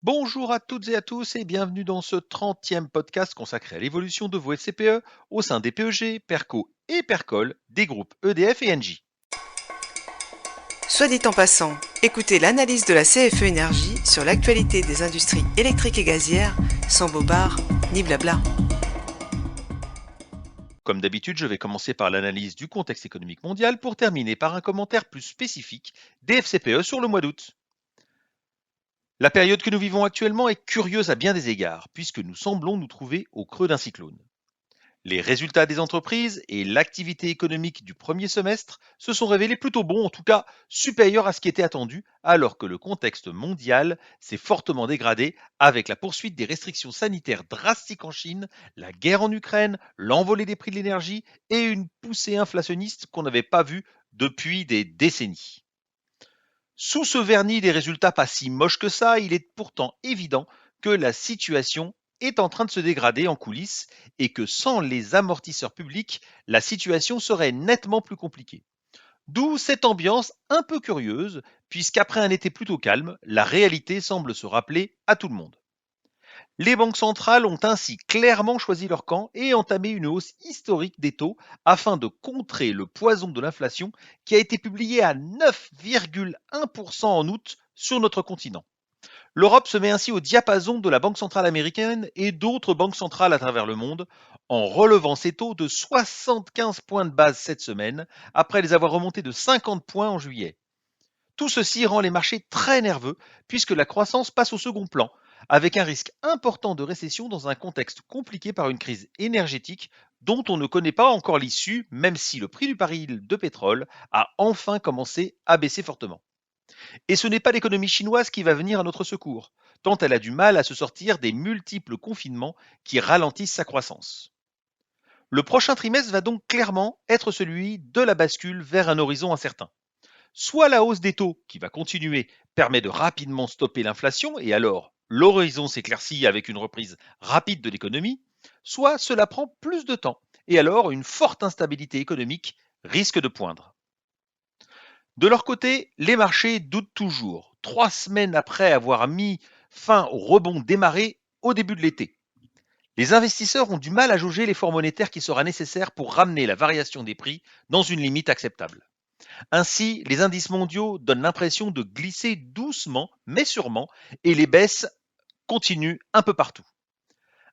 Bonjour à toutes et à tous et bienvenue dans ce 30e podcast consacré à l'évolution de vos FCPE au sein des PEG, PERCO et PERCOL des groupes EDF et Engie. Soit dit en passant, écoutez l'analyse de la CFE Énergie sur l'actualité des industries électriques et gazières, sans bobards ni blabla. Comme d'habitude, je vais commencer par l'analyse du contexte économique mondial pour terminer par un commentaire plus spécifique des FCPE sur le mois d'août. La période que nous vivons actuellement est curieuse à bien des égards, puisque nous semblons nous trouver au creux d'un cyclone. Les résultats des entreprises et l'activité économique du premier semestre se sont révélés plutôt bons, en tout cas supérieurs à ce qui était attendu, alors que le contexte mondial s'est fortement dégradé avec la poursuite des restrictions sanitaires drastiques en Chine, la guerre en Ukraine, l'envolée des prix de l'énergie et une poussée inflationniste qu'on n'avait pas vue depuis des décennies. Sous ce vernis des résultats pas si moches que ça, il est pourtant évident que la situation est en train de se dégrader en coulisses et que sans les amortisseurs publics, la situation serait nettement plus compliquée. D'où cette ambiance un peu curieuse, puisqu'après un été plutôt calme, la réalité semble se rappeler à tout le monde. Les banques centrales ont ainsi clairement choisi leur camp et entamé une hausse historique des taux afin de contrer le poison de l'inflation qui a été publié à 9,1% en août sur notre continent. L'Europe se met ainsi au diapason de la Banque centrale américaine et d'autres banques centrales à travers le monde en relevant ses taux de 75 points de base cette semaine après les avoir remontés de 50 points en juillet. Tout ceci rend les marchés très nerveux puisque la croissance passe au second plan, avec un risque important de récession dans un contexte compliqué par une crise énergétique dont on ne connaît pas encore l'issue, même si le prix du baril de pétrole a enfin commencé à baisser fortement. Et ce n'est pas l'économie chinoise qui va venir à notre secours, tant elle a du mal à se sortir des multiples confinements qui ralentissent sa croissance. Le prochain trimestre va donc clairement être celui de la bascule vers un horizon incertain. Soit la hausse des taux, qui va continuer, permet de rapidement stopper l'inflation et alors l'horizon s'éclaircit avec une reprise rapide de l'économie, soit cela prend plus de temps et alors une forte instabilité économique risque de poindre. De leur côté, les marchés doutent toujours, 3 semaines après avoir mis fin au rebond démarré au début de l'été. Les investisseurs ont du mal à jauger l'effort monétaire qui sera nécessaire pour ramener la variation des prix dans une limite acceptable. Ainsi, les indices mondiaux donnent l'impression de glisser doucement mais sûrement et les baisses continuent un peu partout.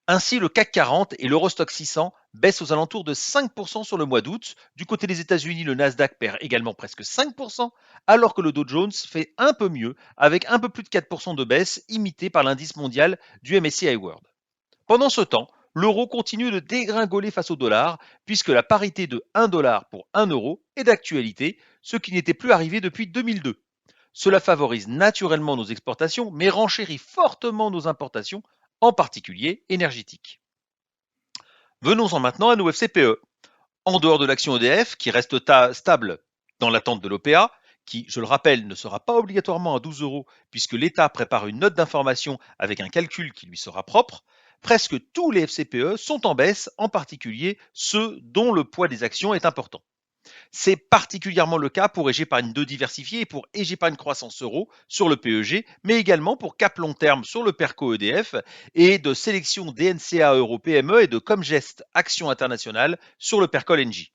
Ainsi, le CAC 40 et l'Eurostoxx 600 baissent aux alentours de 5% sur le mois d'août. Du côté des États-Unis, le Nasdaq perd également presque 5%, alors que le Dow Jones fait un peu mieux, avec un peu plus de 4% de baisse, imité par l'indice mondial du MSCI World. Pendant ce temps, l'euro continue de dégringoler face au dollar, puisque la parité de 1 dollar pour 1 euro est d'actualité, ce qui n'était plus arrivé depuis 2002. Cela favorise naturellement nos exportations, mais renchérit fortement nos importations, en particulier énergétiques. Venons-en maintenant à nos FCPE. En dehors de l'action EDF, qui reste stable dans l'attente de l'OPA, qui, je le rappelle, ne sera pas obligatoirement à 12 euros, puisque l'État prépare une note d'information avec un calcul qui lui sera propre, presque tous les FCPE sont en baisse, en particulier ceux dont le poids des actions est important. C'est particulièrement le cas pour Épargne 2 diversifié et pour Épargne Croissance Euro sur le PEG, mais également pour Cap Long Terme sur le PERCO EDF et de sélection DNCA Euro PME et de Comgest Action Internationale sur le PERCOL NJ.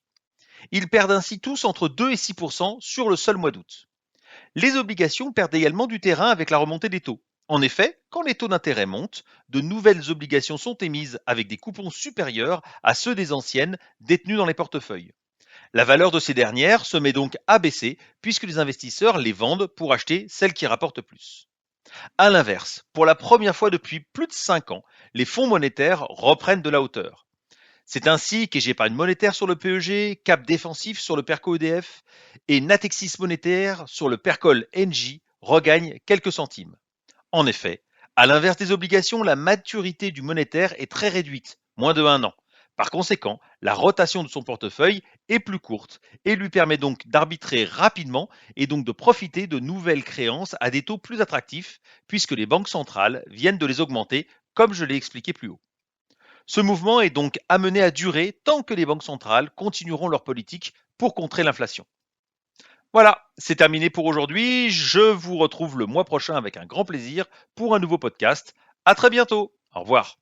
Ils perdent ainsi tous entre 2 et 6% sur le seul mois d'août. Les obligations perdent également du terrain avec la remontée des taux. En effet, quand les taux d'intérêt montent, de nouvelles obligations sont émises avec des coupons supérieurs à ceux des anciennes détenues dans les portefeuilles. La valeur de ces dernières se met donc à baisser puisque les investisseurs les vendent pour acheter celles qui rapportent plus. A l'inverse, pour la première fois depuis plus de 5 ans, les fonds monétaires reprennent de la hauteur. C'est ainsi qu'Épargne monétaire sur le PEG, Cap défensif sur le PERCO EDF et Natexis monétaire sur le PERCOL NJ regagnent quelques centimes. En effet, à l'inverse des obligations, la maturité du monétaire est très réduite, moins de 1 an. Par conséquent, la rotation de son portefeuille est plus courte et lui permet donc d'arbitrer rapidement et donc de profiter de nouvelles créances à des taux plus attractifs puisque les banques centrales viennent de les augmenter comme je l'ai expliqué plus haut. Ce mouvement est donc amené à durer tant que les banques centrales continueront leur politique pour contrer l'inflation. Voilà, c'est terminé pour aujourd'hui. Je vous retrouve le mois prochain avec un grand plaisir pour un nouveau podcast. À très bientôt. Au revoir.